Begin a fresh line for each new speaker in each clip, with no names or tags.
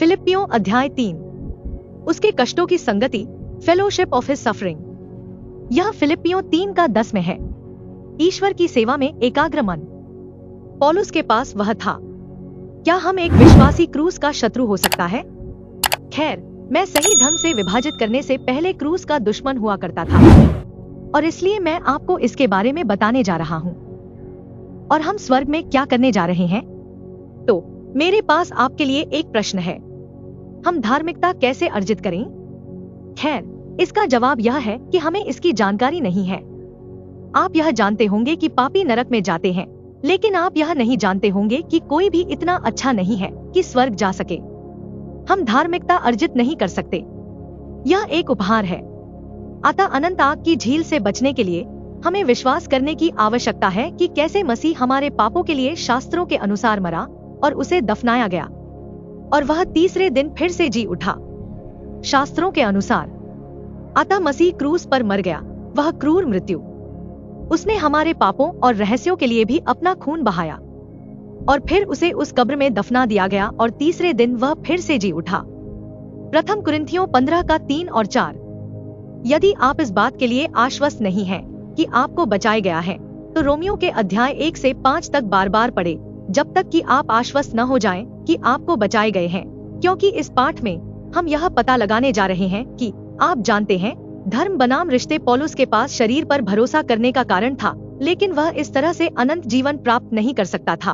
फिलिप्पियों अध्याय 3। उसके कष्टों की संगति, फेलोशिप ऑफ हिज सफरिंग। यह फिलिप्पियों 3 का 10 में है। ईश्वर की सेवा में एकाग्र मन। पौलुस के पास वह था। क्या हम एक विश्वासी क्रूस का शत्रु हो सकता है? खैर, मैं सही ढंग से विभाजित करने से पहले क्रूस का दुश्मन हुआ करता था, और इसलिए मैं आपको इसके बारे में बताने जा रहा हूँ। और हम स्वर्ग में क्या करने जा रहे हैं? तो मेरे पास आपके लिए एक प्रश्न है। हम धार्मिकता कैसे अर्जित करें? खैर, इसका जवाब यह है कि हमें इसकी जानकारी नहीं है। आप यह जानते होंगे कि पापी नरक में जाते हैं, लेकिन आप यह नहीं जानते होंगे कि कोई भी इतना अच्छा नहीं है कि स्वर्ग जा सके। हम धार्मिकता अर्जित नहीं कर सकते। यह एक उपहार है। अतः अनंत आग की झील से बचने के लिए हमें विश्वास करने की आवश्यकता है कि कैसे मसीह हमारे पापों के लिए शास्त्रों के अनुसार मरा और उसे दफनाया गया, और वह तीसरे दिन फिर से जी उठा शास्त्रों के अनुसार। अतः मसीह क्रूस पर मर गया, वह क्रूर मृत्यु। उसने हमारे पापों और रहस्यों के लिए भी अपना खून बहाया, और फिर उसे उस कब्र में दफना दिया गया, और तीसरे दिन वह फिर से जी उठा। प्रथम कुरिन्थियों 15 का 3 और 4। यदि आप इस बात के लिए आश्वस्त नहीं हैं कि आपको बचाया गया है, तो रोमियो के अध्याय 1 से 5 तक बार बार पढ़े, जब तक कि आप आश्वस्त न हो जाएं कि आपको बचाए गए हैं। क्योंकि इस पाठ में हम यह पता लगाने जा रहे हैं कि आप जानते हैं, धर्म बनाम रिश्ते पौलुस के पास शरीर पर भरोसा करने का कारण था, लेकिन वह इस तरह से अनंत जीवन प्राप्त नहीं कर सकता था।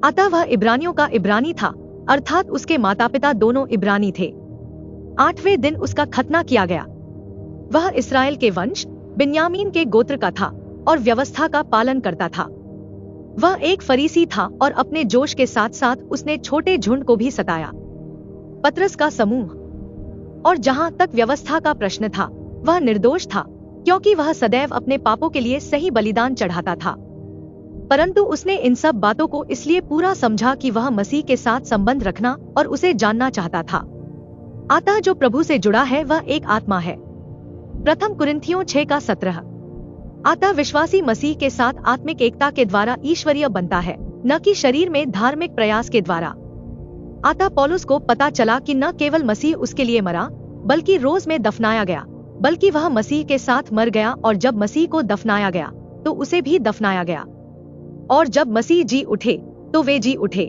अतः वह इब्रानियों का इब्रानी था, अर्थात उसके माता पिता दोनों इब्रानी थे। 8वें दिन उसका खतना किया गया। वह इस्राएल के वंश बिन्यामीन के गोत्र का था और व्यवस्था का पालन करता था। वह एक फरीसी था और अपने जोश के साथ साथ उसने छोटे झुंड को भी सताया। पतरस का समूह। और जहाँ तक व्यवस्था का प्रश्न था, वह निर्दोष था, क्योंकि वह सदैव अपने पापों के लिए सही बलिदान चढ़ाता था। परंतु उसने इन सब बातों को इसलिए पूरा समझा कि वह मसीह के साथ संबंध रखना और उसे जानना चाहता था। अतः जो प्रभु से जुड़ा है वह एक आत्मा है। प्रथम कुरिन्थियों 6 का 17। अतः विश्वासी मसीह के साथ आत्मिक एकता के द्वारा ईश्वरीय बनता है, न कि शरीर में धार्मिक प्रयास के द्वारा। अतः पौलुस को पता चला कि न केवल मसीह उसके लिए मरा, बल्कि रोज में दफनाया गया, बल्कि वह मसीह के साथ मर गया, और जब मसीह को दफनाया गया तो उसे भी दफनाया गया, और जब मसीह जी उठे तो वे जी उठे।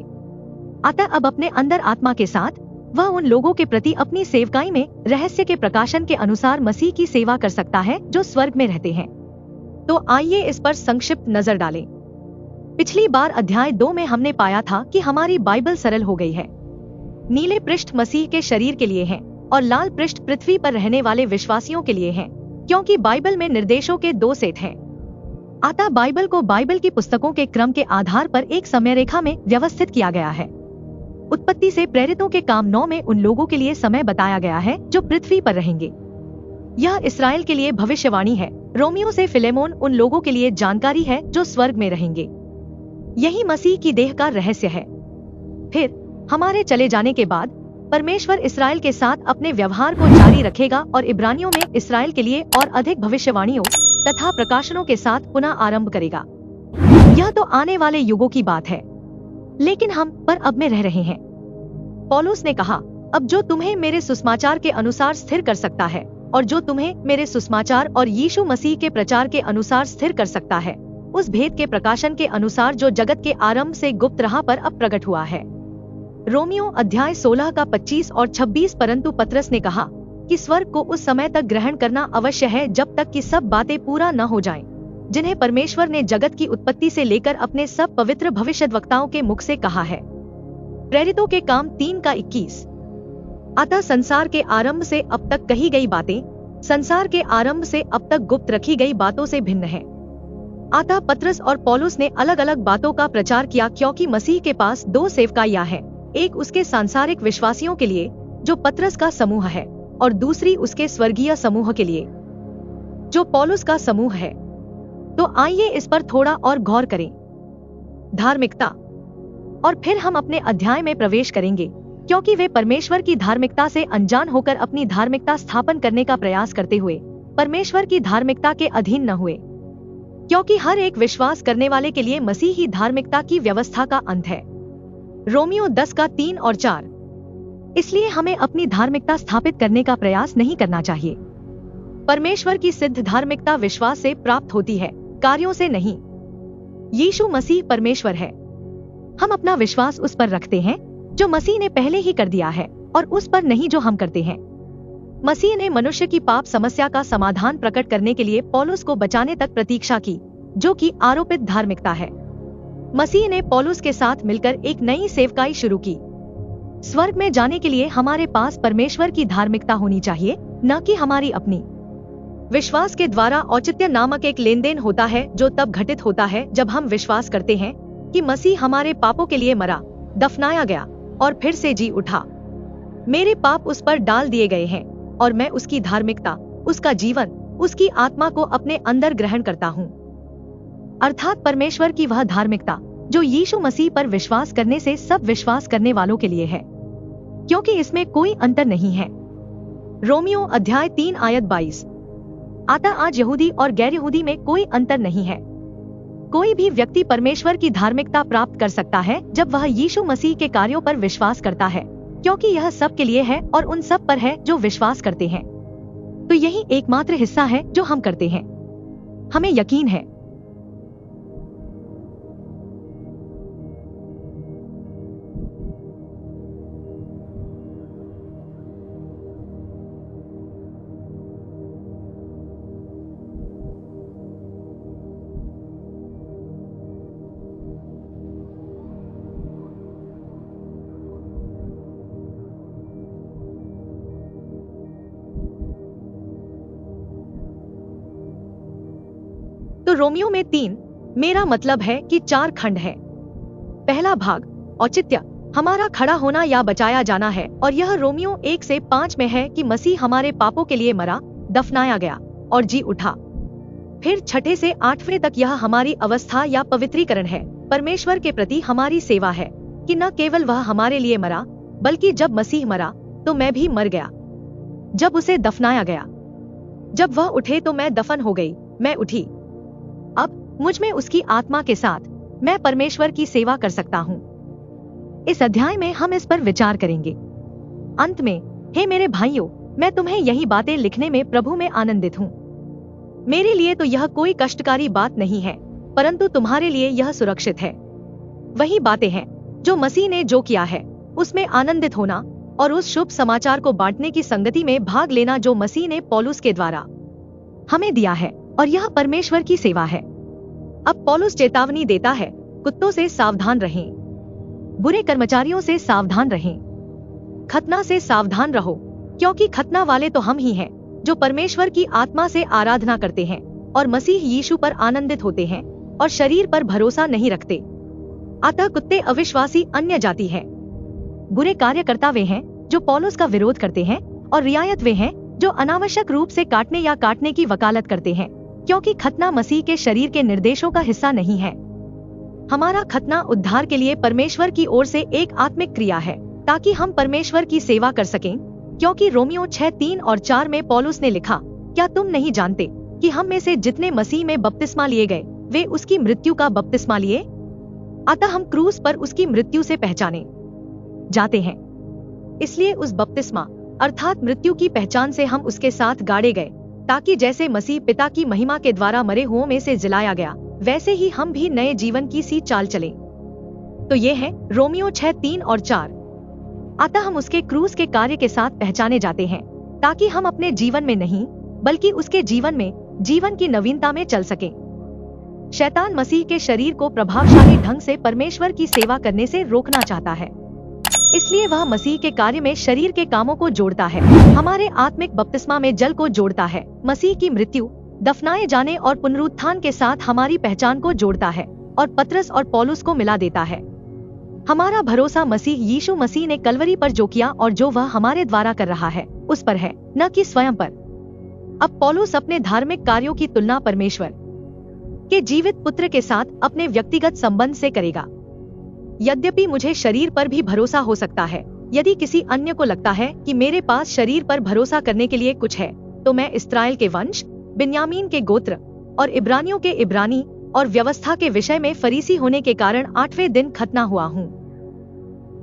अतः अब अपने अंदर आत्मा के साथ वह उन लोगों के प्रति अपनी सेवकाई में रहस्य के प्रकाशन के अनुसार मसीह की सेवा कर सकता है जो स्वर्ग में रहते हैं। तो आइए इस पर संक्षिप्त नजर डालें। पिछली बार अध्याय 2 में हमने पाया था कि हमारी बाइबल सरल हो गई है। नीले पृष्ठ मसीह के शरीर के लिए हैं, और लाल पृष्ठ पृथ्वी पर रहने वाले विश्वासियों के लिए हैं, क्योंकि बाइबल में निर्देशों के 2 सेट हैं। अतः बाइबल को बाइबल की पुस्तकों के क्रम के आधार पर एक समय रेखा में व्यवस्थित किया गया है। उत्पत्ति से प्रेरितों के काम 9 में उन लोगों के लिए समय बताया गया है जो पृथ्वी पर रहेंगे। यह इस्राएल के लिए भविष्यवाणी है। रोमियो से फिलेमोन उन लोगों के लिए जानकारी है जो स्वर्ग में रहेंगे। यही मसीह की देह का रहस्य है। फिर हमारे चले जाने के बाद परमेश्वर इस्राएल के साथ अपने व्यवहार को जारी रखेगा और इब्रानियों में इस्राएल के लिए और अधिक भविष्यवाणियों तथा प्रकाशनों के साथ पुनः आरंभ करेगा। यह तो आने वाले युगों की बात है, लेकिन हम पर अब में रह रहे हैं। पौलुस ने कहा, अब जो तुम्हें मेरे सुसमाचार के अनुसार स्थिर कर सकता है, और जो तुम्हें मेरे सुसमाचार और यीशु मसीह के प्रचार के अनुसार स्थिर कर सकता है, उस भेद के प्रकाशन के अनुसार जो जगत के आरंभ से गुप्त रहा पर अब प्रकट हुआ है। रोमियो अध्याय 16 का 25 और 26। परंतु पतरस ने कहा कि स्वर्ग को उस समय तक ग्रहण करना अवश्य है जब तक कि सब बातें पूरा न हो जाएं, जिन्हें परमेश्वर ने जगत की उत्पत्ति से लेकर अपने सब पवित्र भविष्यद्वक्ताओं के मुख से कहा है। प्रेरितों के काम 3 का 21। अतः संसार के आरंभ से अब तक कही गई बातें संसार के आरंभ से अब तक गुप्त रखी गई बातों से भिन्न है। अतः पतरस और पौलुस ने अलग अलग बातों का प्रचार किया, क्योंकि मसीह के पास 2 सेवकाइयां हैं, एक उसके सांसारिक विश्वासियों के लिए जो पतरस का समूह है, और दूसरी उसके स्वर्गीय समूह के लिए जो पौलुस का समूह है। तो आइए इस पर थोड़ा और गौर करें। धार्मिकता। और फिर हम अपने अध्याय में प्रवेश करेंगे, क्योंकि वे परमेश्वर की धार्मिकता से अनजान होकर अपनी धार्मिकता स्थापन करने का प्रयास करते हुए परमेश्वर की धार्मिकता के अधीन न हुए, क्योंकि हर एक विश्वास करने वाले के लिए मसीह ही धार्मिकता की व्यवस्था का अंत है। रोमियो 10 का 3 और 4। इसलिए हमें अपनी धार्मिकता स्थापित करने का प्रयास नहीं करना चाहिए। परमेश्वर की सिद्ध धार्मिकता विश्वास से प्राप्त होती है, कार्यों से नहीं। यीशु मसीह परमेश्वर है। हम अपना विश्वास उस पर रखते हैं जो मसीह ने पहले ही कर दिया है, और उस पर नहीं जो हम करते हैं। मसीह ने मनुष्य की पाप समस्या का समाधान प्रकट करने के लिए पौलुस को बचाने तक प्रतीक्षा की, जो कि आरोपित धार्मिकता है। मसीह ने पौलुस के साथ मिलकर एक नई सेवकाई शुरू की। स्वर्ग में जाने के लिए हमारे पास परमेश्वर की धार्मिकता होनी चाहिए, न कि हमारी अपनी। विश्वास के द्वारा औचित्य नामक एक लेनदेन होता है जो तब घटित होता है जब हम विश्वास करते हैं कि मसीह हमारे पापों के लिए मरा, दफनाया गया और फिर से जी उठा। मेरे पाप उस पर डाल दिए गए हैं और मैं उसकी धार्मिकता, उसका जीवन, उसकी आत्मा को अपने अंदर ग्रहण करता हूँ। अर्थात परमेश्वर की वह धार्मिकता जो यीशु मसीह पर विश्वास करने से सब विश्वास करने वालों के लिए है, क्योंकि इसमें कोई अंतर नहीं है। रोमियो अध्याय 3 आयत 22। अतः आज यहूदी और गैर यहूदी में कोई अंतर नहीं है। कोई भी व्यक्ति परमेश्वर की धार्मिकता प्राप्त कर सकता है जब वह यीशु मसीह के कार्यों पर विश्वास करता है, क्योंकि यह सब के लिए है और उन सब पर है जो विश्वास करते हैं। तो यही एकमात्र हिस्सा है जो हम करते हैं। हमें यकीन है। तो रोमियो में 3, मेरा मतलब है कि 4 खंड है। पहला भाग, औचित्य, हमारा खड़ा होना या बचाया जाना है, और यह रोमियो 1 से 5 में है कि मसीह हमारे पापों के लिए मरा, दफनाया गया और जी उठा। फिर 6 से 8वें तक यह हमारी अवस्था या पवित्रीकरण है, परमेश्वर के प्रति हमारी सेवा है कि न केवल वह हमारे लिए मरा, बल्कि जब मसीह मरा तो मैं भी मर गया। जब उसे दफनाया गया, जब वह उठे तो मैं दफन हो गई, मैं उठी। अब मुझ में उसकी आत्मा के साथ मैं परमेश्वर की सेवा कर सकता हूँ। इस अध्याय में हम इस पर विचार करेंगे। अंत में, हे मेरे भाइयों, मैं तुम्हें यही बातें लिखने में प्रभु में आनंदित हूँ। मेरे लिए तो यह कोई कष्टकारी बात नहीं है, परंतु तुम्हारे लिए यह सुरक्षित है। वही बातें हैं जो मसीह ने जो किया है उसमें आनंदित होना और उस शुभ समाचार को बांटने की संगति में भाग लेना जो मसीह ने पौलुस के द्वारा हमें दिया है, और यह परमेश्वर की सेवा है। अब पौलुस चेतावनी देता है, कुत्तों से सावधान रहें, बुरे कर्मचारियों से सावधान रहें, खतना से सावधान रहो, क्योंकि खतना वाले तो हम ही हैं जो परमेश्वर की आत्मा से आराधना करते हैं और मसीह यीशु पर आनंदित होते हैं और शरीर पर भरोसा नहीं रखते। अतः कुत्ते अविश्वासी अन्य जाति है। बुरे कार्यकर्ता वे हैं जो पौलुस का विरोध करते हैं, और रियायत वे हैं जो अनावश्यक रूप से काटने या काटने की वकालत करते हैं, क्योंकि खतना मसीह के शरीर के निर्देशों का हिस्सा नहीं है। हमारा खतना उद्धार के लिए परमेश्वर की ओर से एक आत्मिक क्रिया है, ताकि हम परमेश्वर की सेवा कर सकें, क्योंकि रोमियो 6:3 और 4 में पौलुस ने लिखा, क्या तुम नहीं जानते कि हम में से जितने मसीह में बपतिस्मा लिए गए वे उसकी मृत्यु का बपतिस्मा लिए? अतः हम क्रूस पर उसकी मृत्यु से पहचाने जाते हैं। इसलिए उस बपतिस्मा अर्थात मृत्यु की पहचान से हम उसके साथ गाड़े गए, ताकि जैसे मसीह पिता की महिमा के द्वारा मरे हुओं में से जिलाया गया, वैसे ही हम भी नए जीवन की सी चाल चलें। तो ये है रोमियो 6:3 और 4। अतः हम उसके क्रूस के कार्य के साथ पहचाने जाते हैं, ताकि हम अपने जीवन में नहीं बल्कि उसके जीवन में, जीवन की नवीनता में चल सकें। शैतान मसीह के शरीर को प्रभावशाली ढंग से परमेश्वर की सेवा करने से रोकना चाहता है, इसलिए वह मसीह के कार्य में शरीर के कामों को जोड़ता है, हमारे आत्मिक बपतिस्मा में जल को जोड़ता है, मसीह की मृत्यु, दफनाए जाने और पुनरुत्थान के साथ हमारी पहचान को जोड़ता है और पतरस और पौलुस को मिला देता है। हमारा भरोसा मसीह यीशु मसीह ने कलवरी पर जो किया और जो वह हमारे द्वारा कर रहा है उस पर है, न कि स्वयं पर। अब पौलुस अपने धार्मिक कार्यों की तुलना परमेश्वर के जीवित पुत्र के साथ अपने व्यक्तिगत संबंध से करेगा। यद्यपि मुझे शरीर पर भी भरोसा हो सकता है, यदि किसी अन्य को लगता है कि मेरे पास शरीर पर भरोसा करने के लिए कुछ है, तो मैं इस्राएल के वंश, बिन्यामीन के गोत्र और इब्रानियों के इब्रानी और व्यवस्था के विषय में फरीसी होने के कारण 8वें दिन खतना हुआ हूँ।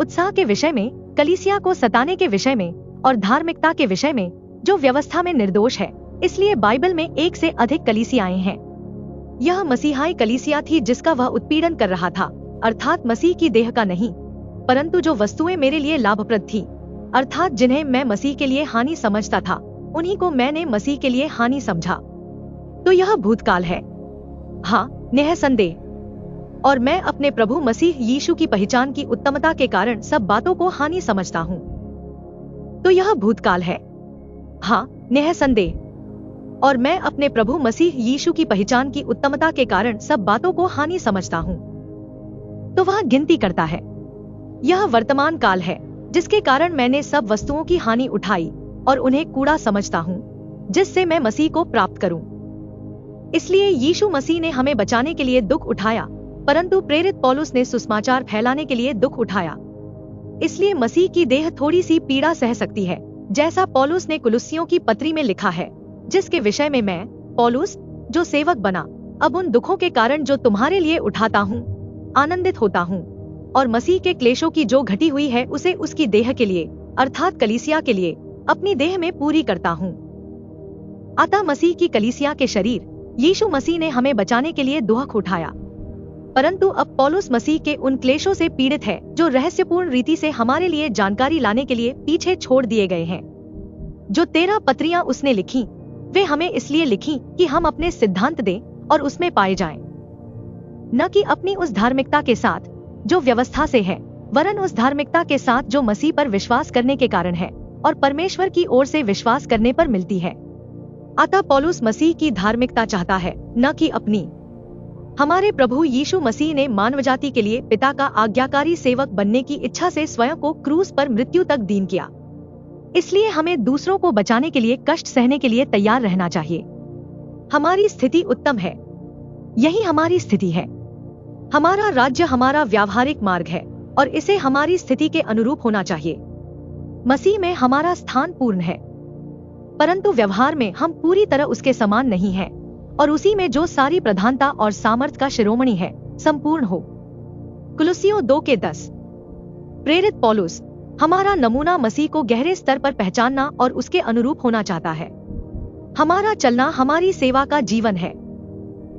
उत्साह के विषय में कलीसिया को सताने के विषय में और धार्मिकता के विषय में जो व्यवस्था में निर्दोष है। इसलिए बाइबल में एक से अधिक कलीसियाएं हैं। यह मसीहाई कलीसिया थी जिसका वह उत्पीड़न कर रहा था, अर्थात मसीह की देह का नहीं, परंतु जो वस्तुएं मेरे लिए लाभप्रद थी, अर्थात जिन्हें मैं मसीह के लिए हानि समझता था, उन्हीं को मैंने मसीह के लिए हानि समझा। तो यह भूतकाल है, हाँ निःसंदेह। और मैं अपने प्रभु मसीह यीशु की पहचान की उत्तमता के कारण सब बातों को हानि समझता हूँ। तो यह भूतकाल है, हाँ निःसंदेह। और मैं अपने प्रभु मसीह यीशु की पहचान की उत्तमता के कारण सब बातों को हानि समझता हूँ। तो वह गिनती करता है। यह वर्तमान काल है जिसके कारण मैंने सब वस्तुओं की हानि उठाई और उन्हें कूड़ा समझता हूँ, जिससे मैं मसीह को प्राप्त करूं। इसलिए यीशु मसीह ने हमें बचाने के लिए दुख उठाया, परंतु प्रेरित पौलुस ने सुसमाचार फैलाने के लिए दुख उठाया। इसलिए मसीह की देह थोड़ी सी पीड़ा सह सकती है, जैसा पौलुस ने कुलुस्सियों की पत्री में लिखा है, जिसके विषय में मैं पौलुस जो सेवक बना, अब उन दुखों के कारण जो तुम्हारे लिए उठाता हूँ आनंदित होता हूँ, और मसीह के क्लेशों की जो घटी हुई है उसे उसकी देह के लिए अर्थात कलीसिया के लिए अपनी देह में पूरी करता हूँ। अतः मसीह की कलीसिया के शरीर यीशु मसीह ने हमें बचाने के लिए दुख उठाया, परंतु अब पौलुस मसीह के उन क्लेशों से पीड़ित है जो रहस्यपूर्ण रीति से हमारे लिए जानकारी लाने के लिए पीछे छोड़ दिए गए हैं। जो 13 पत्रियां उसने लिखी, वे हमें इसलिए लिखी कि हम अपने सिद्धांत दें और उसमें पाए जाएं, न कि अपनी उस धार्मिकता के साथ जो व्यवस्था से है, वरन उस धार्मिकता के साथ जो मसीह पर विश्वास करने के कारण है और परमेश्वर की ओर से विश्वास करने पर मिलती है। अतः पौलुस मसीह की धार्मिकता चाहता है, न कि अपनी। हमारे प्रभु यीशु मसीह ने मानवजाति के लिए पिता का आज्ञाकारी सेवक बनने की इच्छा से स्वयं को क्रूस पर मृत्यु तक दीन किया। इसलिए हमें दूसरों को बचाने के लिए कष्ट सहने के लिए तैयार रहना चाहिए। हमारी स्थिति उत्तम है, यही हमारी स्थिति है। हमारा राज्य हमारा व्यावहारिक मार्ग है और इसे हमारी स्थिति के अनुरूप होना चाहिए। मसीह में हमारा स्थान पूर्ण है, परंतु व्यवहार में हम पूरी तरह उसके समान नहीं हैं, और उसी में जो सारी प्रधानता और सामर्थ का शिरोमणि है संपूर्ण हो। कुलुस्सियों 2:10। प्रेरित पौलुस हमारा नमूना मसीह को गहरे स्तर पर पहचानना और उसके अनुरूप होना चाहता है। हमारा चलना हमारी सेवा का जीवन है।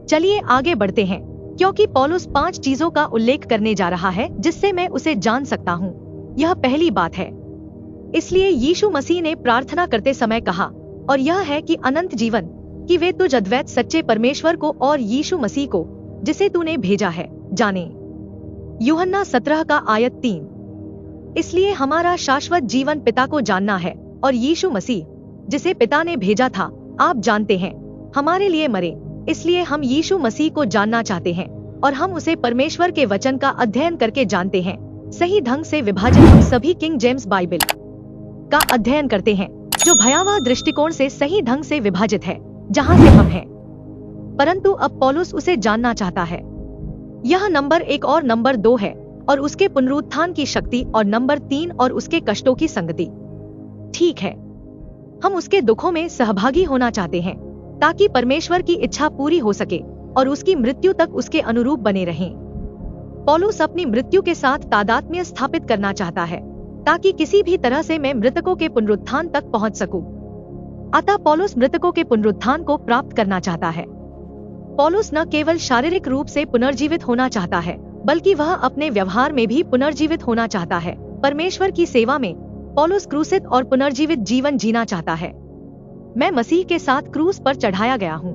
चलिए आगे बढ़ते हैं, क्योंकि पौलुस 5 चीजों का उल्लेख करने जा रहा है जिससे मैं उसे जान सकता हूँ। यह पहली बात है। इसलिए यीशु मसीह ने प्रार्थना करते समय कहा, और यह है कि अनंत जीवन, कि वे तुझ अद्वैत सच्चे परमेश्वर को और यीशु मसीह को जिसे तूने भेजा है जाने। यूहन्ना 17:3। इसलिए हमारा शाश्वत जीवन पिता को जानना है और यीशु मसीह जिसे पिता ने भेजा था, आप जानते हैं, हमारे लिए मरे। इसलिए हम यीशु मसीह को जानना चाहते हैं और हम उसे परमेश्वर के वचन का अध्ययन करके जानते हैं। सही ढंग से विभाजित हम सभी किंग जेम्स बाइबल का अध्ययन करते हैं, जो भयावह दृष्टिकोण से सही ढंग से विभाजित है, जहां से हम हैं। परंतु अब पौलुस उसे जानना चाहता है। यह नंबर 1 और नंबर 2 है, और उसके पुनरुत्थान की शक्ति, और नंबर 3 और उसके कष्टों की संगति। ठीक है, हम उसके दुखों में सहभागी होना चाहते हैं ताकि परमेश्वर की इच्छा पूरी हो सके और उसकी मृत्यु तक उसके अनुरूप बने रहें। पौलुस अपनी मृत्यु के साथ तादात्म्य स्थापित करना चाहता है ताकि किसी भी तरह से मैं मृतकों के पुनरुत्थान तक पहुंच सकूं। अतः पौलुस मृतकों के पुनरुत्थान को प्राप्त करना चाहता है। पौलुस न केवल शारीरिक रूप से पुनर्जीवित होना चाहता है, बल्कि वह अपने व्यवहार में भी पुनर्जीवित होना चाहता है। परमेश्वर की सेवा में पौलुस क्रूसित और पुनर्जीवित जीवन जीना चाहता है। मैं मसीह के साथ क्रूस पर चढ़ाया गया हूँ,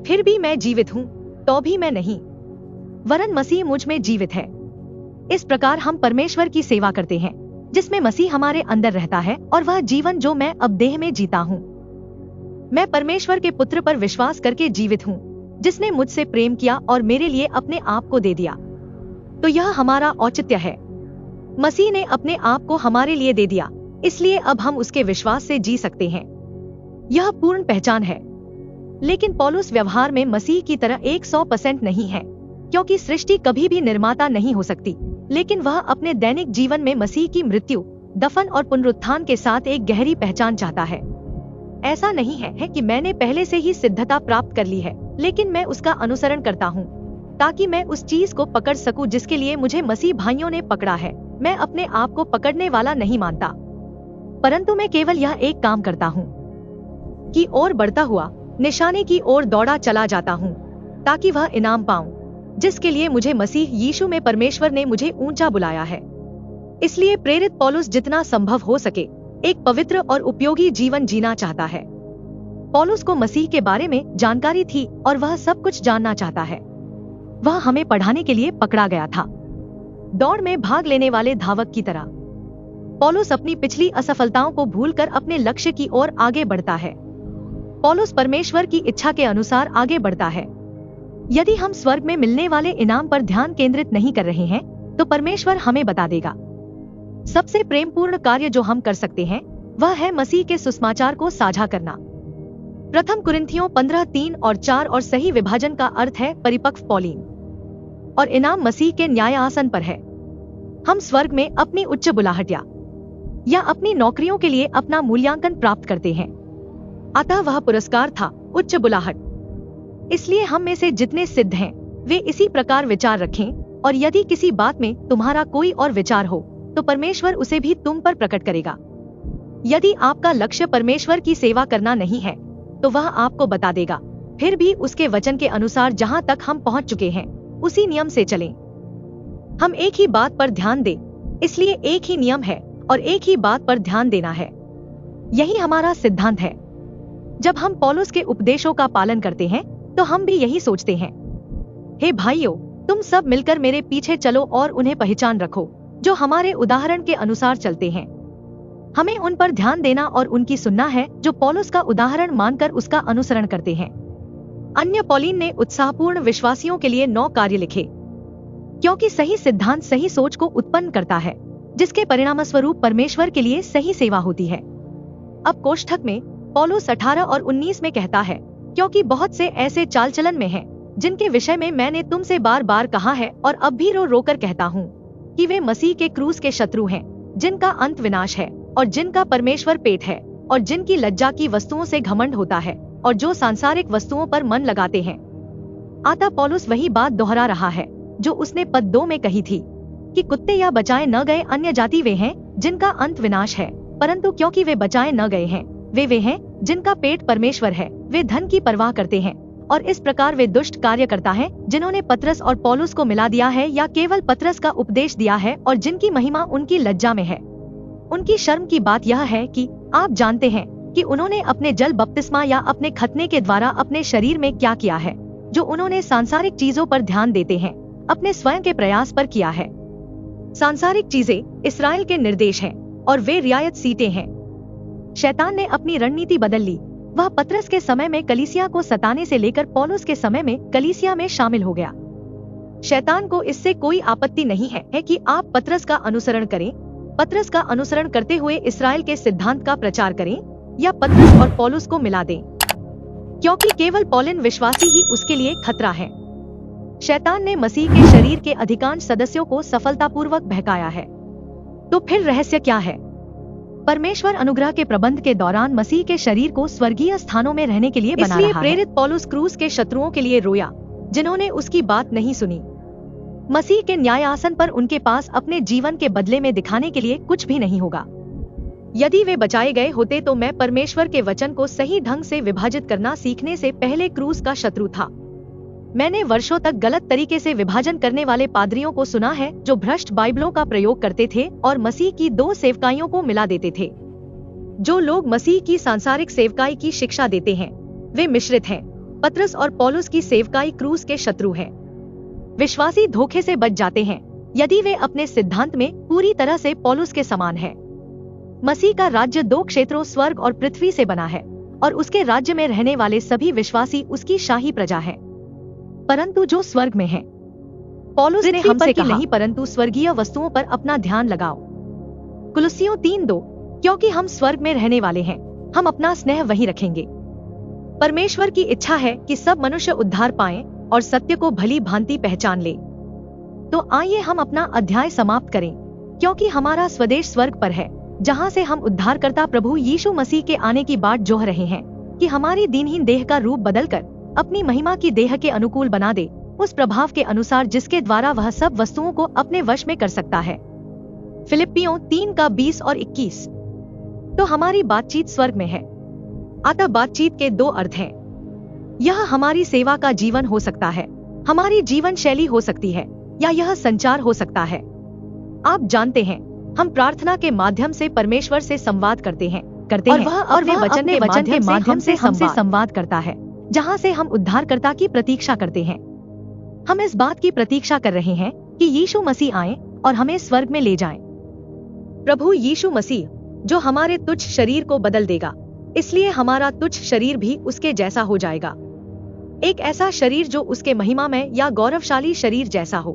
फिर भी मैं जीवित हूँ, तो भी मैं नहीं, वरन मसीह मुझ में जीवित है। इस प्रकार हम परमेश्वर की सेवा करते हैं, जिसमें मसीह हमारे अंदर रहता है, और वह जीवन जो मैं अब देह में जीता हूँ, मैं परमेश्वर के पुत्र पर विश्वास करके जीवित हूँ, जिसने मुझसे प्रेम किया और मेरे लिए अपने आप को दे दिया। तो यह हमारा औचित्य है। मसीह ने अपने आप को हमारे लिए दे दिया, इसलिए अब हम उसके विश्वास से जी सकते हैं। यह पूर्ण पहचान है। लेकिन पौलुस व्यवहार में मसीह की तरह 100% नहीं है, क्योंकि सृष्टि कभी भी निर्माता नहीं हो सकती, लेकिन वह अपने दैनिक जीवन में मसीह की मृत्यु, दफन और पुनरुत्थान के साथ एक गहरी पहचान चाहता है। ऐसा नहीं है कि मैंने पहले से ही सिद्धता प्राप्त कर ली है, लेकिन मैं उसका अनुसरण करता हूँ ताकि मैं उस चीज को पकड़ सकूं जिसके लिए मुझे मसीह भाइयों ने पकड़ा है। मैं अपने आप को पकड़ने वाला नहीं मानता, परंतु मैं केवल यह एक काम करता हूँ कि और बढ़ता हुआ निशाने की ओर दौड़ा चला जाता हूँ, ताकि वह इनाम पाऊं जिसके लिए मुझे मसीह यीशु में परमेश्वर ने मुझे ऊंचा बुलाया है। इसलिए प्रेरित पौलुस जितना संभव हो सके एक पवित्र और उपयोगी जीवन जीना चाहता है। पौलुस को मसीह के बारे में जानकारी थी और वह सब कुछ जानना चाहता है। वह हमें पढ़ाने के लिए पकड़ा गया था, दौड़ में भाग लेने वाले धावक की तरह। पौलुस अपनी पिछली असफलताओं को भूलकर अपने लक्ष्य की ओर आगे बढ़ता है। पौलुस परमेश्वर की इच्छा के अनुसार आगे बढ़ता है। यदि हम स्वर्ग में मिलने वाले इनाम पर ध्यान केंद्रित नहीं कर रहे हैं, तो परमेश्वर हमें बता देगा। सबसे प्रेमपूर्ण कार्य जो हम कर सकते हैं वह है मसीह के सुसमाचार को साझा करना। प्रथम कुरिन्थियों 15:3 और 4 और सही विभाजन का अर्थ है परिपक्व पौलीन, और इनाम मसीह के न्याय आसन पर है। हम स्वर्ग में अपनी उच्च बुलाहट या अपनी नौकरियों के लिए अपना मूल्यांकन प्राप्त करते हैं। अतः वह पुरस्कार था उच्च बुलाहट। इसलिए हम में से जितने सिद्ध हैं वे इसी प्रकार विचार रखें, और यदि किसी बात में तुम्हारा कोई और विचार हो तो परमेश्वर उसे भी तुम पर प्रकट करेगा। यदि आपका लक्ष्य परमेश्वर की सेवा करना नहीं है तो वह आपको बता देगा। फिर भी उसके वचन के अनुसार जहाँ तक हम पहुँच चुके हैं उसी नियम से चलें। हम एक ही बात पर ध्यान दें, इसलिए एक ही नियम है और एक ही बात पर ध्यान देना है। यही हमारा सिद्धांत है। जब हम पौलुस के उपदेशों का पालन करते हैं तो हम भी यही सोचते हैं, हे भाइयों, तुम सब मिलकर मेरे पीछे चलो और उन्हें पहचान रखो जो हमारे उदाहरण के अनुसार चलते हैं। हमें उन पर ध्यान देना और उनकी सुनना है जो पौलुस का उदाहरण मानकर उसका अनुसरण करते हैं। अन्य पौलीन ने उत्साहपूर्ण विश्वासियों के लिए 9 कार्य लिखे, क्योंकि सही सिद्धांत सही सोच को उत्पन्न करता है, जिसके परिणामस्वरूप परमेश्वर के लिए सही सेवा होती है। अब कोष्ठक में पौलुस 18 और 19 में कहता है, क्योंकि बहुत से ऐसे चाल चलन में हैं, जिनके विषय में मैंने तुमसे बार बार कहा है और अब भी रो रोकर कहता हूँ कि वे मसीह के क्रूस के शत्रु हैं, जिनका अंत विनाश है और जिनका परमेश्वर पेट है, और जिनकी लज्जा की वस्तुओं से घमंड होता है और जो सांसारिक वस्तुओं पर मन लगाते हैं। आता पौलुस वही बात दोहरा रहा है जो उसने पद 2 में कही थी कि कुत्ते या बचाए न गए अन्य जाति वे हैं जिनका अंत विनाश है, परंतु क्योंकि वे बचाए न गए हैं वे हैं जिनका पेट परमेश्वर है। वे धन की परवाह करते हैं और इस प्रकार वे दुष्ट कार्य करता है, जिन्होंने पतरस और पौलुस को मिला दिया है या केवल पतरस का उपदेश दिया है, और जिनकी महिमा उनकी लज्जा में है। उनकी शर्म की बात यह है कि आप जानते हैं कि उन्होंने अपने जल बपतिस्मा या अपने खतने के द्वारा अपने शरीर में क्या किया है, जो उन्होंने सांसारिक चीजों पर ध्यान देते हैं अपने स्वयं के प्रयास पर किया है। सांसारिक चीजें इस्राएल के निर्देश हैं और वे रियायत सीटें हैं। शैतान ने अपनी रणनीति बदल ली। वह पतरस के समय में कलीसिया को सताने से लेकर पौलुस के समय में कलीसिया में शामिल हो गया। शैतान को इससे कोई आपत्ति नहीं है कि आप पतरस का अनुसरण करें, पतरस का अनुसरण करते हुए इस्राएल के सिद्धांत का प्रचार करें, या पतरस और पौलुस को मिला दें, क्योंकि केवल पौलिन विश्वासी ही उसके लिए खतरा है। शैतान ने मसीह के शरीर के अधिकांश सदस्यों को सफलतापूर्वक बहकाया है। तो फिर रहस्य क्या है? परमेश्वर अनुग्रह के प्रबंध के दौरान मसीह के शरीर को स्वर्गीय स्थानों में रहने के लिए बना रहा है। इसलिए प्रेरित पौलुस क्रूस के शत्रुओं के लिए रोया, जिन्होंने उसकी बात नहीं सुनी। मसीह के न्याय आसन पर उनके पास अपने जीवन के बदले में दिखाने के लिए कुछ भी नहीं होगा। यदि वे बचाए गए होते तो मैं परमेश्वर के वचन को सही ढंग से विभाजित करना सीखने से पहले क्रूस का शत्रु था। मैंने वर्षों तक गलत तरीके से विभाजन करने वाले पादरियों को सुना है जो भ्रष्ट बाइबलों का प्रयोग करते थे और मसीह की 2 सेवकाइयों को मिला देते थे। जो लोग मसीह की सांसारिक सेवकाई की शिक्षा देते हैं वे मिश्रित हैं। पतरस और पौलुस की सेवकाई क्रूस के शत्रु हैं। विश्वासी धोखे से बच जाते हैं यदि वे अपने सिद्धांत में पूरी तरह से पौलुस के समान हैं। मसीह का राज्य 2 क्षेत्रों स्वर्ग और पृथ्वी से बना है और उसके राज्य में रहने वाले सभी विश्वासी उसकी शाही प्रजा है। परंतु जो स्वर्ग में है, पौलुस ने हमसे कहा नहीं, परंतु स्वर्गीय वस्तुओं पर अपना ध्यान लगाओ। कुलुस्सियों 3:2, क्योंकि हम स्वर्ग में रहने वाले हैं, हम अपना स्नेह वहीं रखेंगे। परमेश्वर की इच्छा है कि सब मनुष्य उद्धार पाएं और सत्य को भली भांति पहचान ले। तो आइए हम अपना अध्याय समाप्त करें, क्योंकि हमारा स्वदेश स्वर्ग पर है, जहाँ से हम उद्धारकर्ता प्रभु यीशु मसीह के आने की बाट जोह रहे हैं कि हमारी दीनहीन देह का रूप बदलकर अपनी महिमा की देह के अनुकूल बना दे, उस प्रभाव के अनुसार जिसके द्वारा वह सब वस्तुओं को अपने वश में कर सकता है। फिलिप्पियों 3 का 20 और 21। तो हमारी बातचीत स्वर्ग में है। अतः बातचीत के दो अर्थ हैं। यह हमारी सेवा का जीवन हो सकता है, हमारी जीवन शैली हो सकती है, या यह संचार हो सकता है। आप जानते हैं, हम प्रार्थना के माध्यम से परमेश्वर से संवाद करते हैं और वह अपने वचन के माध्यम से हमसे संवाद करता है, जहां से हम उद्धारकर्ता की प्रतीक्षा करते हैं। हम इस बात की प्रतीक्षा कर रहे हैं कि यीशु मसीह आए और हमें स्वर्ग में ले जाएं। प्रभु यीशु मसीह जो हमारे तुच्छ शरीर को बदल देगा, इसलिए हमारा तुच्छ शरीर भी उसके जैसा हो जाएगा। एक ऐसा शरीर जो उसके महिमामय या गौरवशाली शरीर जैसा हो।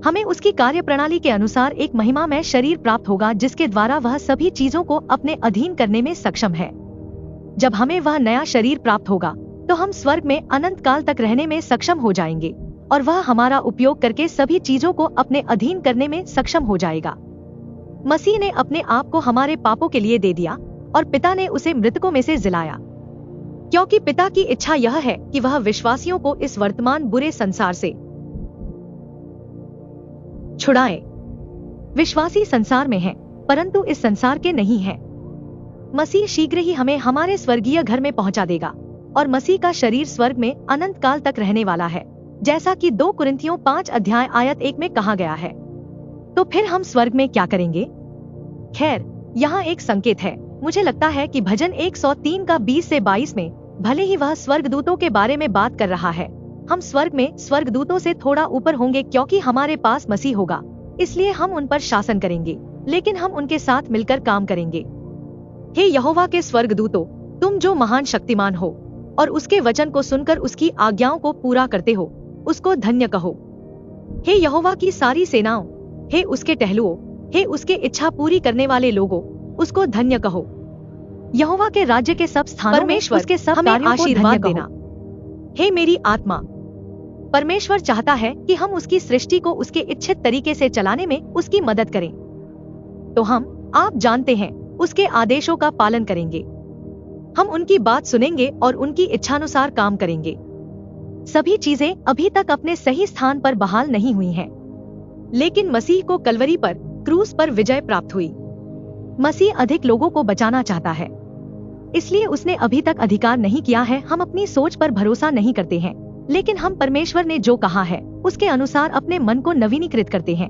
हमें उसकी कार्यप्रणाली के अनुसार एक महिमामय शरीर प्राप्त होगा, जिसके द्वारा वह सभी चीजों को अपने अधीन करने में सक्षम है। जब हमें वह नया शरीर प्राप्त होगा, तो हम स्वर्ग में अनंत काल तक रहने में सक्षम हो जाएंगे और वह हमारा उपयोग करके सभी चीजों को अपने अधीन करने में सक्षम हो जाएगा। मसीह ने अपने आप को हमारे पापों के लिए दे दिया और पिता ने उसे मृतकों में से जिलाया, क्योंकि पिता की इच्छा यह है कि वह विश्वासियों को इस वर्तमान बुरे संसार से छुड़ाए। विश्वासी संसार में हैं, परंतु इस संसार के नहीं हैं। मसीह शीघ्र ही हमें हमारे स्वर्गीय घर में पहुंचा देगा और मसीह का शरीर स्वर्ग में अनंत काल तक रहने वाला है, जैसा कि 2 कुरिन्थियों 5 अध्याय आयत 1 में कहा गया है। तो फिर हम स्वर्ग में क्या करेंगे? खैर, यहाँ एक संकेत है। मुझे लगता है कि भजन 103 का 20 से 22 में, भले ही वह स्वर्गदूतों के बारे में बात कर रहा है, हम स्वर्ग में स्वर्गदूतों से थोड़ा ऊपर होंगे, क्योंकि हमारे पास मसीह होगा। इसलिए हम उन पर शासन करेंगे, लेकिन हम उनके साथ मिलकर काम करेंगे। हे यहोवा के स्वर्गदूतों, तुम जो महान शक्तिमान हो और उसके वचन को सुनकर उसकी आज्ञाओं को पूरा करते हो, उसको धन्य कहो। हे यहोवा की सारी सेनाओं, हे उसके टहलुओं, हे उसके इच्छा पूरी करने वाले लोगों, उसको धन्य कहो। यहोवा के राज्य के सब स्थानों में उसके सब कार्यों को आशीर्वाद देना। हे मेरी आत्मा, परमेश्वर चाहता है कि हम उसकी सृष्टि को उसके इच्छित तरीके से चलाने में उसकी मदद करें। तो हम, आप जानते हैं, उसके आदेशों का पालन करेंगे। हम उनकी बात सुनेंगे और उनकी इच्छानुसार काम करेंगे। सभी चीजें अभी तक अपने सही स्थान पर बहाल नहीं हुई हैं, लेकिन मसीह को कलवरी पर, क्रूस पर विजय प्राप्त हुई। मसीह अधिक लोगों को बचाना चाहता है, इसलिए उसने अभी तक अधिकार नहीं किया है। हम अपनी सोच पर भरोसा नहीं करते हैं, लेकिन हम परमेश्वर ने जो कहा है उसके अनुसार अपने मन को नवीनीकृत करते हैं।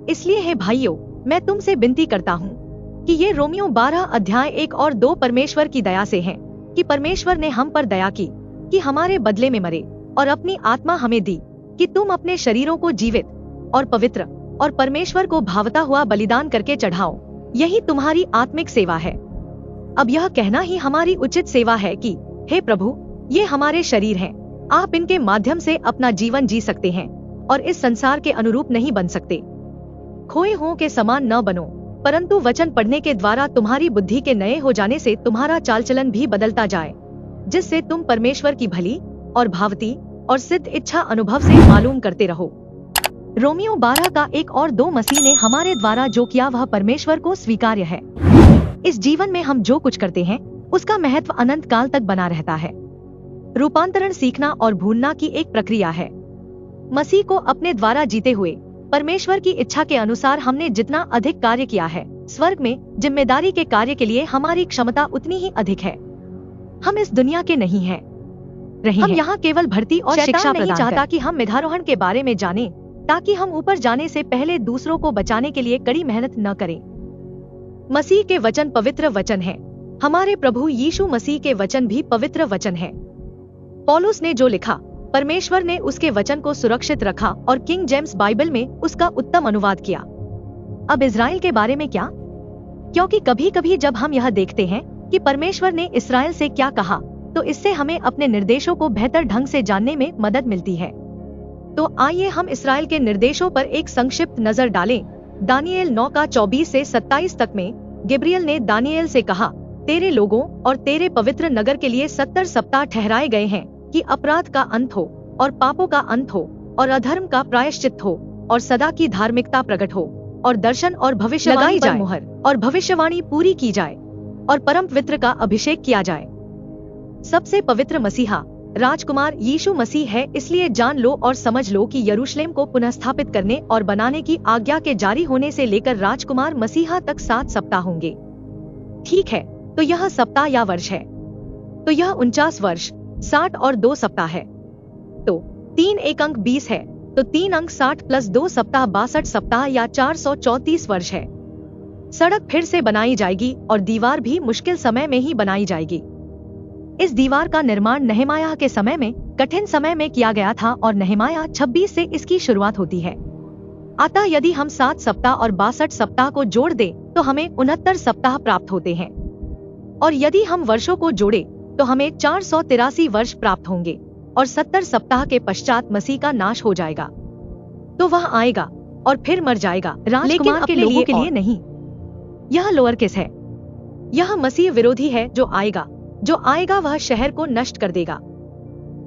इसलिए हे भाइयों, मैं तुमसे विनती करता हूँ कि ये रोमियों 12 अध्याय 1 और 2 परमेश्वर की दया से हैं, कि परमेश्वर ने हम पर दया की कि हमारे बदले में मरे और अपनी आत्मा हमें दी, कि तुम अपने शरीरों को जीवित और पवित्र और परमेश्वर को भावता हुआ बलिदान करके चढ़ाओ। यही तुम्हारी आत्मिक सेवा है। अब यह कहना ही हमारी उचित सेवा है कि हे प्रभु, ये हमारे शरीर हैं, आप इनके माध्यम से अपना जीवन जी सकते हैं और इस संसार के अनुरूप नहीं बन सकते। खोए हुओं के समान न बनो, परंतु वचन पढ़ने के द्वारा तुम्हारी बुद्धि के नए हो जाने से तुम्हारा चाल चलन भी बदलता जाए, जिससे तुम परमेश्वर की भली और भावती और सिद्ध इच्छा अनुभव से मालूम करते रहो। रोमियों 12 का 1 और 2 मसीह ने हमारे द्वारा जो किया वह परमेश्वर को स्वीकार्य है। इस जीवन में हम जो कुछ करते हैं उसका महत्व अनंत काल तक बना रहता है। रूपांतरण सीखना और भूलना की एक प्रक्रिया है। मसीह को अपने द्वारा जीते हुए परमेश्वर की इच्छा के अनुसार हमने जितना अधिक कार्य किया है, स्वर्ग में जिम्मेदारी के कार्य के लिए हमारी क्षमता उतनी ही अधिक है। हम इस दुनिया के नहीं हैं। हम यहाँ केवल भर्ती और शिक्षा नहीं चाहता कि हम मिधारोहण के बारे में जानें, ताकि हम ऊपर जाने से पहले दूसरों को बचाने के लिए कड़ी मेहनत न करें। मसीह के वचन पवित्र वचन है। हमारे प्रभु यीशु मसीह के वचन भी पवित्र वचन है। पौलुस ने जो लिखा, परमेश्वर ने उसके वचन को सुरक्षित रखा और किंग जेम्स बाइबल में उसका उत्तम अनुवाद किया। अब इजराइल के बारे में क्या? क्योंकि कभी कभी जब हम यह देखते हैं कि परमेश्वर ने इस्राएल से क्या कहा, तो इससे हमें अपने निर्देशों को बेहतर ढंग से जानने में मदद मिलती है। तो आइए हम इस्राएल के निर्देशों पर एक संक्षिप्त नजर डालें। दानिएल 9 का 24 से 27 तक में गब्रिएल ने दानिएल से कहा, तेरे लोगों और तेरे पवित्र नगर के लिए 70 सप्ताह ठहराए गए हैं कि अपराध का अंत हो और पापों का अंत हो और अधर्म का प्रायश्चित हो और सदा की धार्मिकता प्रकट हो और दर्शन और भविष्यवाणी पर मुहर और भविष्यवाणी पूरी की जाए और परम पवित्र का अभिषेक किया जाए। सबसे पवित्र मसीहा राजकुमार यीशु मसीह है, इसलिए जान लो और समझ लो कि यरूशलेम को पुनः स्थापित करने और बनाने की आज्ञा के जारी होने से लेकर राजकुमार मसीहा तक 7 सप्ताह होंगे। ठीक है, तो यह सप्ताह या वर्ष है, तो यह 49 वर्ष 60 और 2 सप्ताह है। तो 3 एक अंक 20 है, तो 3 अंक 60 प्लस 2 सप्ताह 62 सप्ताह या 434 वर्ष है। सड़क फिर से बनाई जाएगी और दीवार भी मुश्किल समय में ही बनाई जाएगी। इस दीवार का निर्माण नहमायाह के समय में कठिन समय में किया गया था और नहमायाह 26 से इसकी शुरुआत होती है। अतः यदि हम 7 सप्ताह और 62 सप्ताह को जोड़ दें तो हमें 69 सप्ताह प्राप्त होते हैं, और यदि हम वर्षों को जोड़े तो हमें 483 वर्ष प्राप्त होंगे, और 70 सप्ताह के पश्चात मसीह का नाश हो जाएगा। तो वह आएगा और फिर मर जाएगा, लेकिन अपने लोगों के लिए नहीं। यह लोअर केस है। यह मसीह विरोधी है। जो आएगा वह शहर को नष्ट कर देगा।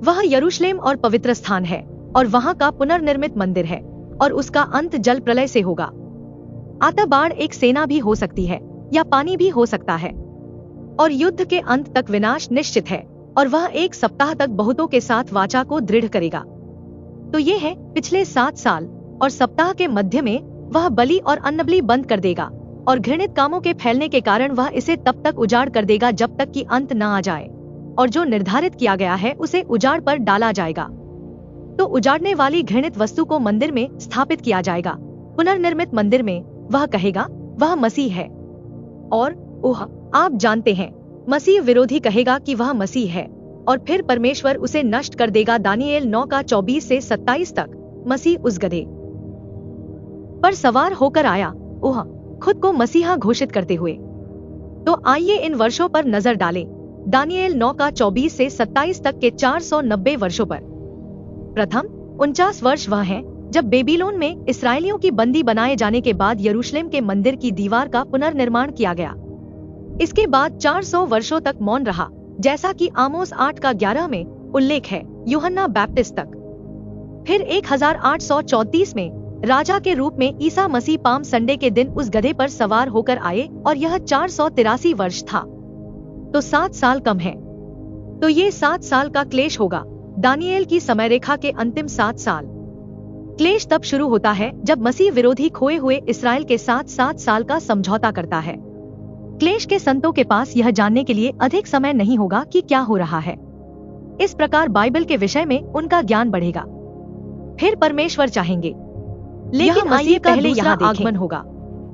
वह यरूशलेम और पवित्र स्थान है और वहां का पुनर्निर्मित मंदिर है, और उसका अंत जल प्रलय से होगा। अतः बाढ़ एक सेना भी हो सकती है या पानी भी हो सकता है, और युद्ध के अंत तक विनाश निश्चित है, और वह 1 सप्ताह तक बहुतों के साथ वाचा को दृढ़ करेगा। तो ये है पिछले 7 साल, और सप्ताह के मध्य में वह बलि और अन्नबलि बंद कर देगा, और घृणित कामों के फैलने के कारण वह इसे तब तक उजाड़ कर देगा जब तक कि अंत न आ जाए, और जो निर्धारित किया गया है उसे उजाड़ पर डाला जाएगा। तो उजाड़ने वाली घृणित वस्तु को मंदिर में स्थापित किया जाएगा, पुनर्निर्मित मंदिर में। वह कहेगा वह मसीह है, और ओह, आप जानते हैं, मसीह विरोधी कहेगा कि वह मसीह है, और फिर परमेश्वर उसे नष्ट कर देगा। दानियेल 9 का 24 से 27 तक। मसीह उस गधे पर सवार होकर आया, ओह, खुद को मसीहा घोषित करते हुए। तो आइए इन वर्षों पर नजर डालें। दानियेल 9 का 24 से 27 तक के 490 वर्षों पर। प्रथम 49 वर्ष वह हैं जब बेबीलोन में इसराइलियों की बंदी बनाए जाने के बाद यरूशलेम के मंदिर की दीवार का पुनर्निर्माण किया गया। इसके बाद 400 वर्षों तक मौन रहा, जैसा कि आमोस 8 का 11 में उल्लेख है, यूहन्ना बैप्टिस्ट तक। फिर 1834 में राजा के रूप में ईसा मसीह पाम संडे के दिन उस गधे पर सवार होकर आए, और यह 483 वर्ष था। तो 7 साल कम है। तो ये 7 साल का क्लेश होगा। दानियेल की समयरेखा के अंतिम 7 साल। क्लेश तब शुरू होता है जब मसीह विरोधी खोए हुए इसराइल के साथ 7 साल का समझौता करता है। क्लेश के संतों के पास यह जानने के लिए अधिक समय नहीं होगा कि क्या हो रहा है। इस प्रकार बाइबल के विषय में उनका ज्ञान बढ़ेगा। फिर परमेश्वर चाहेंगे, लेकिन मसीह का पहले यहाँ आगमन होगा।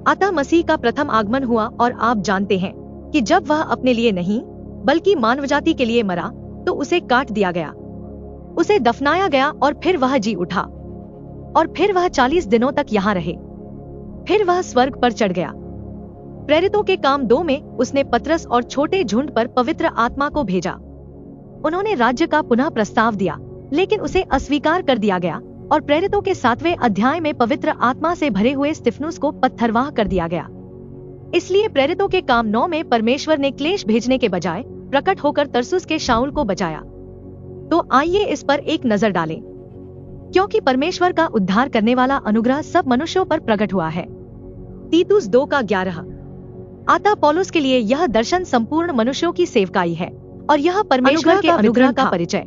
अतः मसीह का प्रथम आगमन हुआ, और आप जानते हैं कि जब वह अपने लिए नहीं बल्कि मानवजाति के लिए मरा तो उसे काट दिया गया, उसे दफनाया गया, और फिर वह जी उठा, और फिर वह 40 दिनों तक यहाँ रहे। फिर वह स्वर्ग पर चढ़ गया। प्रेरितों के काम 2 में उसने पतरस और छोटे झुंड पर पवित्र आत्मा को भेजा। उन्होंने राज्य का पुनः प्रस्ताव दिया, लेकिन उसे अस्वीकार कर दिया गया, और प्रेरितों के 7वें अध्याय में पवित्र आत्मा से भरे हुए स्तिफनुस को पत्थरवाह कर दिया गया। इसलिए प्रेरितों के काम 9 में परमेश्वर ने क्लेश भेजने के बजाय प्रकट होकर तरसुस के शाऊल को बचाया। तो आइए इस पर एक नजर डालें, क्योंकि परमेश्वर का उद्धार करने वाला अनुग्रह सब मनुष्यों पर प्रकट हुआ है। तीतुस 2 का 11। अतः पौलुस के लिए यह दर्शन संपूर्ण मनुष्यों की सेवकाई है, और यह परमेश्वर के अनुग्रह का परिचय,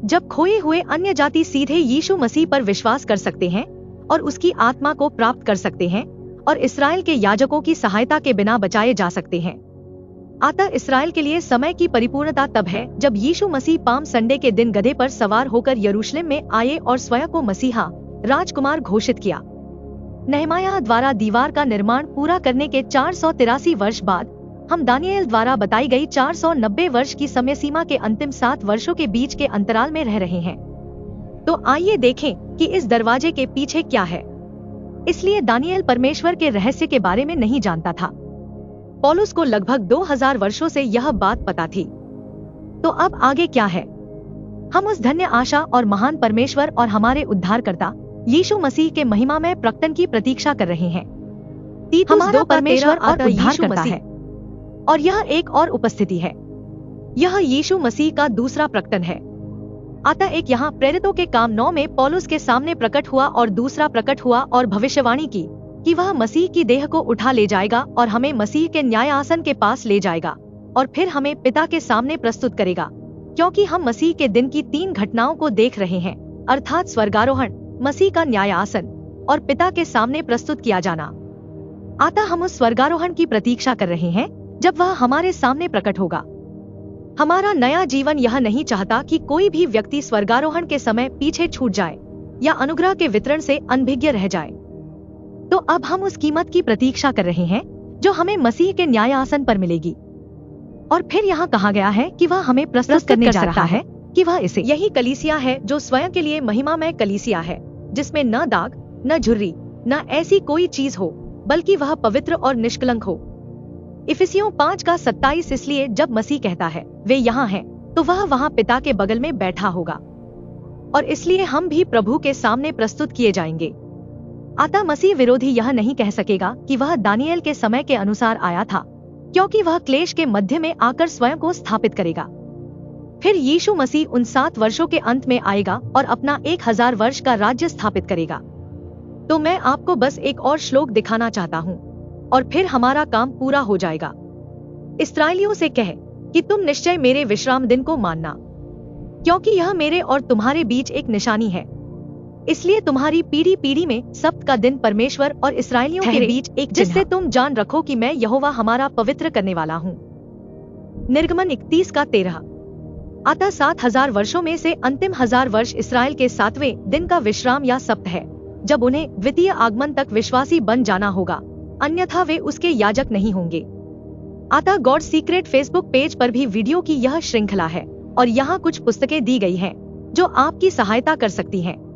जब खोए हुए अन्य जाति सीधे यीशु मसीह पर विश्वास कर सकते हैं और उसकी आत्मा को प्राप्त कर सकते हैं, और इस्राएल के याजकों की सहायता के बिना बचाए जा सकते हैं। अतः इस्राएल के लिए समय की परिपूर्णता तब है जब यीशु मसीह पाम संडे के दिन गधे पर सवार होकर यरूशलेम में आए और स्वयं को मसीहा राजकुमार घोषित किया। नहमायाह द्वारा दीवार का निर्माण पूरा करने के 483 वर्ष बाद हम दानियेल द्वारा बताई गई 490 वर्ष की समय सीमा के अंतिम 7 वर्षों के बीच के अंतराल में रह रहे हैं। तो आइए देखें कि इस दरवाजे के पीछे क्या है। इसलिए दानियेल परमेश्वर के रहस्य के बारे में नहीं जानता था। पौलुस को लगभग 2000 वर्षों से यह बात पता थी। तो अब आगे क्या है? हम उस धन्य आशा और महान परमेश्वर और हमारे उद्धारकर्ता यीशु मसीह के महिमामय प्रकटन की प्रतीक्षा कर रहे हैं। तीतुस 2 परमेश्वर और उद्धारकर्ता है, और यह एक और उपस्थिति है। यह यीशु मसीह का दूसरा प्रकटन है। अतः एक यहाँ प्रेरितों के काम 9 में पौलुस के सामने प्रकट हुआ, और दूसरा प्रकट हुआ और भविष्यवाणी की कि वह मसीह की देह को उठा ले जाएगा और हमें मसीह के न्याय आसन के पास ले जाएगा, और फिर हमें पिता के सामने प्रस्तुत करेगा। क्योंकि हम मसीह के दिन की 3 घटनाओं को देख रहे हैं, अर्थात स्वर्गारोहण, मसीह का न्यायासन और पिता के सामने प्रस्तुत किया जाना। अतः हम उस स्वर्गारोहण की प्रतीक्षा कर रहे हैं जब वह हमारे सामने प्रकट होगा। हमारा नया जीवन यह नहीं चाहता कि कोई भी व्यक्ति स्वर्गारोहण के समय पीछे छूट जाए या अनुग्रह के वितरण से अनभिज्ञ रह जाए। तो अब हम उस कीमत की प्रतीक्षा कर रहे हैं जो हमें मसीह के न्यायासन पर मिलेगी। और फिर यहाँ कहा गया है कि वह हमें प्रस्तुत करने जा रहा है कि वह इसे यही कलीसिया है जो स्वयं के लिए महिमामय कलीसिया है, जिसमें न दाग, न झुर्री, न ऐसी कोई चीज हो, बल्कि वह पवित्र और निष्कलंक हो। इफिसियों 5:27 इसलिए जब मसीह कहता है वे यहाँ हैं, तो वह वहाँ पिता के बगल में बैठा होगा, और इसलिए हम भी प्रभु के सामने प्रस्तुत किए जाएंगे। अतः मसीह विरोधी यह नहीं कह सकेगा कि वह दानियेल के समय के अनुसार आया था, क्योंकि वह क्लेश के मध्य में आकर स्वयं को स्थापित करेगा। फिर यीशु मसीह उन 7 वर्षों के अंत में आएगा और अपना 1000 वर्ष का राज्य स्थापित करेगा। तो मैं आपको बस एक और श्लोक दिखाना चाहता हूँ और फिर हमारा काम पूरा हो जाएगा। इस्राएलियों से कहे कि तुम निश्चय मेरे विश्राम दिन को मानना, क्योंकि यह मेरे और तुम्हारे बीच एक निशानी है। इसलिए तुम्हारी पीढ़ी पीढ़ी में सप्त का दिन परमेश्वर और इस्राएलियों के बीच एक, जिससे तुम जान रखो कि मैं यहोवा हमारा पवित्र करने वाला हूँ। निर्गमन 31:13। अतः 7000 वर्षों में से अंतिम 1000 वर्ष इस्राएल के 7वें दिन का विश्राम या सप्त है, जब उन्हें द्वितीय आगमन तक विश्वासी बन जाना होगा, अन्यथा वे उसके याजक नहीं होंगे। अतः गॉड सीक्रेट फेसबुक पेज पर भी वीडियो की यह श्रृंखला है और यहाँ कुछ पुस्तकें दी गई हैं जो आपकी सहायता कर सकती हैं।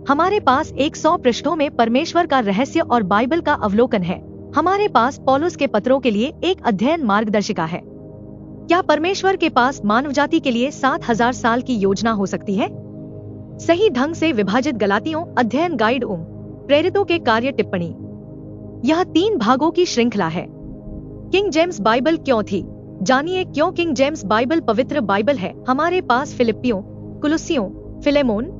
हमारे पास 100 पृष्ठों में परमेश्वर का रहस्य और बाइबल का अवलोकन है। हमारे पास पौलुस के पत्रों के लिए एक अध्ययन मार्गदर्शिका है। क्या परमेश्वर के पास मानव जाति के लिए 7000 साल की योजना हो सकती है? सही ढंग से विभाजित गलातियों अध्ययन गाइड प्रेरितों के कार्य टिप्पणी। यह 3 भागों की श्रृंखला है। किंग जेम्स बाइबल क्यों थी? जानिए क्यों किंग जेम्स बाइबल पवित्र बाइबल है। हमारे पास फिलिप्पियों, कुलुस्सियों, फिलेमोन,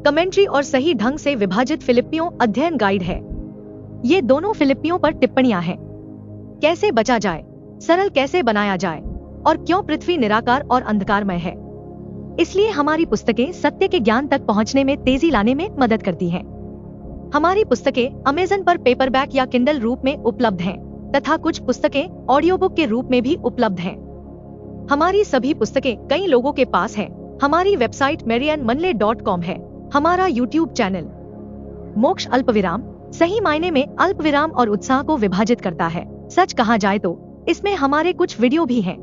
कमेंट्री और सही ढंग से विभाजित फिलिप्पियों अध्ययन गाइड है। ये दोनों फिलिप्पियों पर टिप्पणियां हैं। कैसे बचा जाए, सरल कैसे बनाया जाए, और क्यों पृथ्वी निराकार और अंधकारमय है। इसलिए हमारी पुस्तकें सत्य के ज्ञान तक पहुंचने में तेजी लाने में मदद करती हैं। हमारी पुस्तकें अमेज़न पर पेपरबैक या किंडल रूप में उपलब्ध हैं, तथा कुछ पुस्तकें ऑडियो बुक के रूप में भी उपलब्ध हैं। हमारी सभी पुस्तकें कई लोगों के पास हैं। हमारी वेबसाइट marianmanley.com है। हमारा यूट्यूब चैनल मोक्ष अल्पविराम सही मायने में अल्पविराम और उत्साह को विभाजित करता है। सच कहा जाए तो इसमें हमारे कुछ वीडियो भी हैं।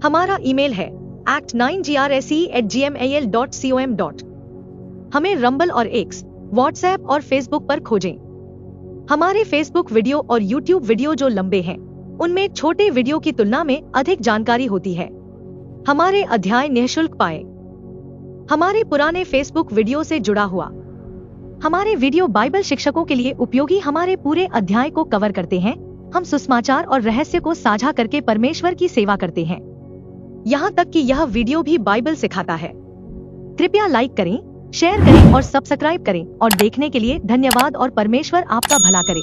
हमारा ईमेल है act9grse@gmail.com। हमें रंबल और एक्स, व्हाट्सएप और फेसबुक पर खोजें। हमारे फेसबुक वीडियो और यूट्यूब वीडियो जो लंबे हैं, उनमें छोटे वीडियो की तुलना में अधिक जानकारी होती है। हमारे अध्याय निःशुल्क पाए। हमारे पुराने फेसबुक वीडियो से जुड़ा हुआ। हमारे वीडियो बाइबल शिक्षकों के लिए उपयोगी हमारे पूरे अध्याय को कवर करते हैं। हम सुसमाचार और रहस्य को साझा करके परमेश्वर की सेवा करते हैं, यहाँ तक कि यह वीडियो भी बाइबल सिखाता है। कृपया लाइक करें, शेयर करें और सब्सक्राइब करें। और देखने के लिए धन्यवाद और परमेश्वर आपका भला करे।